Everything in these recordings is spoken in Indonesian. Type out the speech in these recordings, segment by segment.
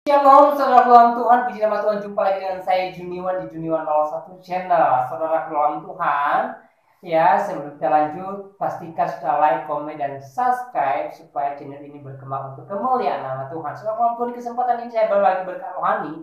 Shalom, saudara dalam Tuhan, puji nama Tuhan, jumpa lagi dengan saya Juniwan di Juniwan 01 Channel. Saudara dalam Tuhan, ya sebelum kita lanjut, pastikan sudah like, komen, dan subscribe supaya channel ini berkembang untuk kemuliaan nama Tuhan. Saudara dalam Tuhan, di kesempatan ini saya berbagi berkat rohani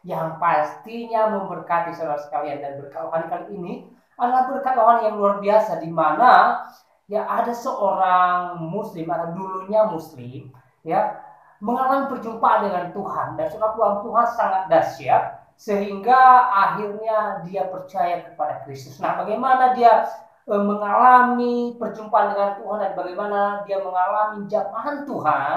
yang pastinya memberkati saudara sekalian, dan berkat rohani kali ini adalah berkat rohani yang luar biasa, di mana ya ada seorang muslim atau dulunya muslim, ya mengalami perjumpaan dengan Tuhan, dan saudara Tuhan sangat dahsyat sehingga akhirnya dia percaya kepada Kristus. Nah, bagaimana dia mengalami perjumpaan dengan Tuhan dan bagaimana dia mengalami jamaahan Tuhan?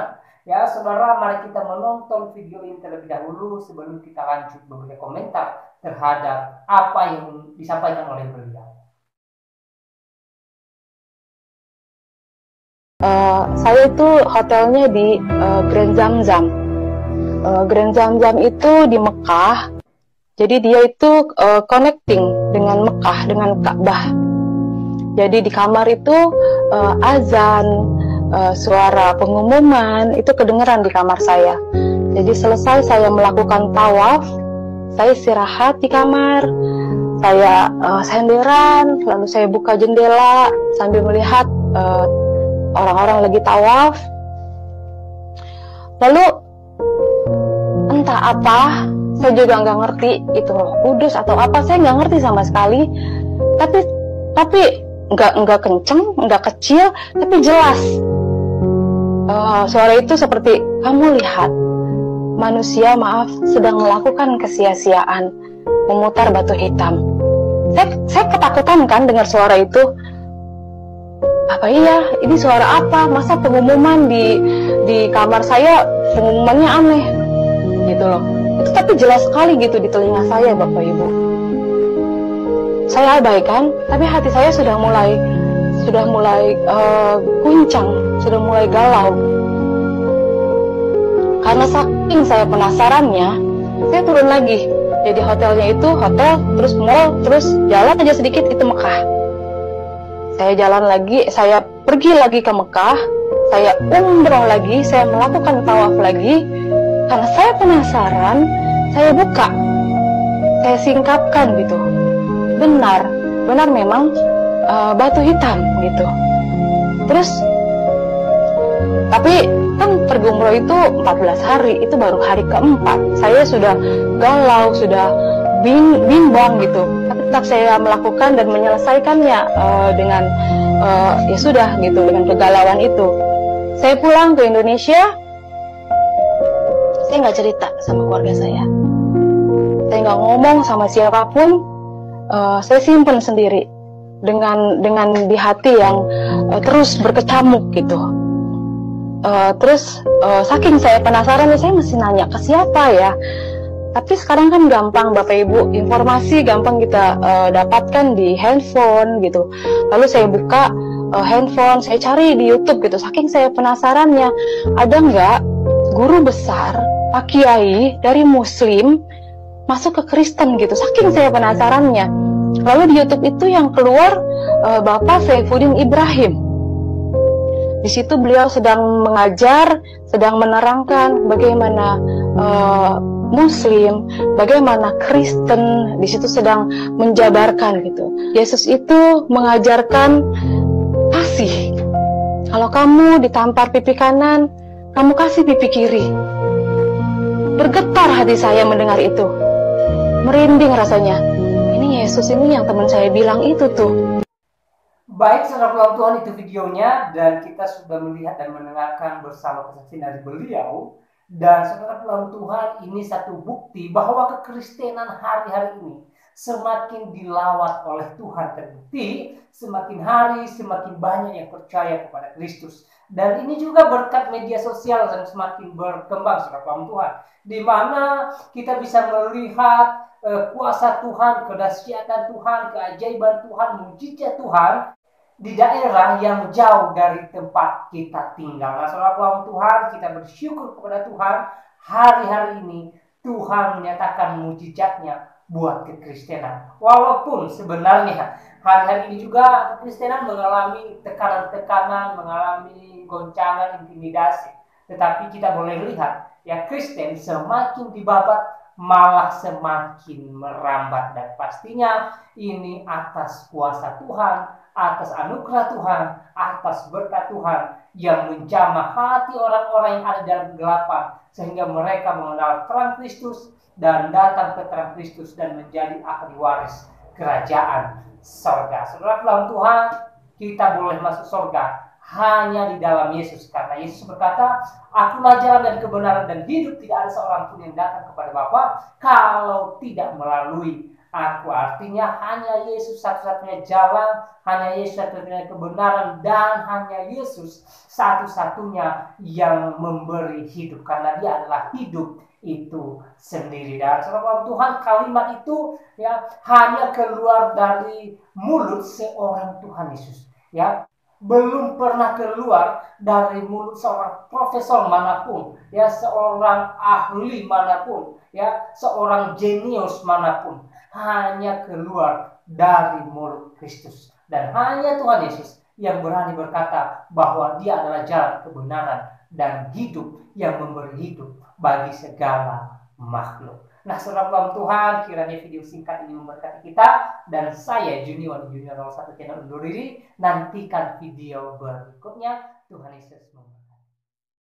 Ya, saudara, mari kita menonton video ini terlebih dahulu sebelum kita lanjut memberikan komentar terhadap apa yang disampaikan oleh beliau. Saya itu hotelnya di Grand Zamzam. Grand Zamzam itu di Mekah. Jadi dia itu connecting dengan Mekah, dengan Ka'bah. Jadi di kamar itu azan, suara pengumuman itu kedengeran di kamar saya. Jadi selesai saya melakukan tawaf, saya istirahat di kamar. Saya senderan, lalu saya buka jendela sambil melihat orang-orang lagi tawaf. Lalu entah apa, saya juga nggak ngerti itu Roh Kudus atau apa, saya nggak ngerti sama sekali. Tapi nggak kenceng, nggak kecil, tapi jelas. Suara itu seperti, kamu lihat manusia sedang melakukan kesia-siaan, memutar batu hitam. Saya ketakutan kan dengar suara itu. Apa iya? Ini suara apa? Masa pengumuman di kamar saya pengumumannya aneh gitu loh. Itu tapi jelas sekali gitu di telinga saya, Bapak Ibu. Saya abaikan, tapi hati saya sudah mulai guncang, sudah mulai galau. Karena saking saya penasarannya, saya turun lagi. Jadi hotelnya itu hotel, terus mall, terus jalan aja sedikit itu Mekah. Saya jalan lagi, saya pergi lagi ke Mekah, saya umroh lagi, saya melakukan tawaf lagi. Karena saya penasaran, saya buka, saya singkapkan gitu. Benar memang batu hitam gitu. Terus, tapi kan pergi umroh itu 14 hari, itu baru hari keempat. Saya sudah galau, sudah bimbang gitu, tapi tetap saya melakukan dan menyelesaikannya dengan ya sudah gitu, dengan kegalauan itu. Saya pulang ke Indonesia, saya nggak cerita sama keluarga saya nggak ngomong sama siapapun, saya simpen sendiri dengan di hati yang terus berkecamuk gitu. Terus saking saya penasaran, saya mesti nanya ke siapa ya. Tapi sekarang kan gampang Bapak Ibu, informasi gampang kita dapatkan di handphone gitu. Lalu saya buka handphone, saya cari di YouTube gitu. Saking saya penasarannya, ada nggak guru besar, Pak Kiai dari Muslim masuk ke Kristen gitu. Saking saya penasarannya. Lalu di YouTube itu yang keluar Bapak Saifuddin Ibrahim. Di situ beliau sedang mengajar, sedang menerangkan bagaimana Muslim, bagaimana Kristen, di situ sedang menjabarkan gitu. Yesus itu mengajarkan kasih. Kalau kamu ditampar pipi kanan, kamu kasih pipi kiri. Bergetar hati saya mendengar itu. Merinding rasanya. Ini Yesus ini yang teman saya bilang itu tuh. Baik, saudara Tuhan, itu videonya, dan kita sudah melihat dan mendengarkan bersama kesaksian dari beliau. Dan saudara Tuhan, ini satu bukti bahwa kekristenan hari-hari ini semakin dilawat oleh Tuhan. Terbukti semakin hari semakin banyak yang percaya kepada Kristus. Dan ini juga berkat media sosial yang semakin berkembang, saudara Tuhan, di mana kita bisa melihat kuasa Tuhan, kedahsyatan Tuhan, keajaiban Tuhan, mujizat Tuhan di daerah yang jauh dari tempat kita tinggal. Nah, saudara Tuhan, kita bersyukur kepada Tuhan, hari-hari ini Tuhan menyatakan mujizatnya buat kekristenan. Walaupun sebenarnya hari-hari ini juga kekristenan mengalami tekanan-tekanan, mengalami goncangan, intimidasi. Tetapi kita boleh lihat ya Kristen semakin dibabat malah semakin merambat, dan pastinya ini atas kuasa Tuhan, atas anugerah Tuhan, atas berkat Tuhan yang menjamah hati orang-orang yang ada dalam kegelapan sehingga mereka mengenal terang Kristus dan datang ke terang Kristus dan menjadi ahli waris kerajaan sorga. Saudara dalam Tuhan, kita boleh masuk sorga hanya di dalam Yesus, karena Yesus berkata, "Akulah jalan dan kebenaran dan hidup, tidak ada seorang pun yang datang kepada Bapa kalau tidak melalui Aku." Artinya hanya Yesus satu-satunya jalan, hanya Yesus satu-satunya kebenaran, dan hanya Yesus satu-satunya yang memberi hidup, karena Dia adalah hidup itu sendiri. Dan saudara Tuhan, kalimat itu ya hanya keluar dari mulut seorang Tuhan Yesus, ya belum pernah keluar dari mulut seorang profesor manapun, ya seorang ahli manapun, ya seorang jenius manapun, hanya keluar dari mulut Kristus. Dan hanya Tuhan Yesus yang berani berkata bahwa Dia adalah jalan, kebenaran, dan hidup, yang memberi hidup bagi segala makhluk. Nah, saudara dalam Tuhan, kiranya video singkat ini memberkati kita, dan saya Junior 01 channel undur diri. Nantikan video berikutnya. Tuhan Yesus memberkati.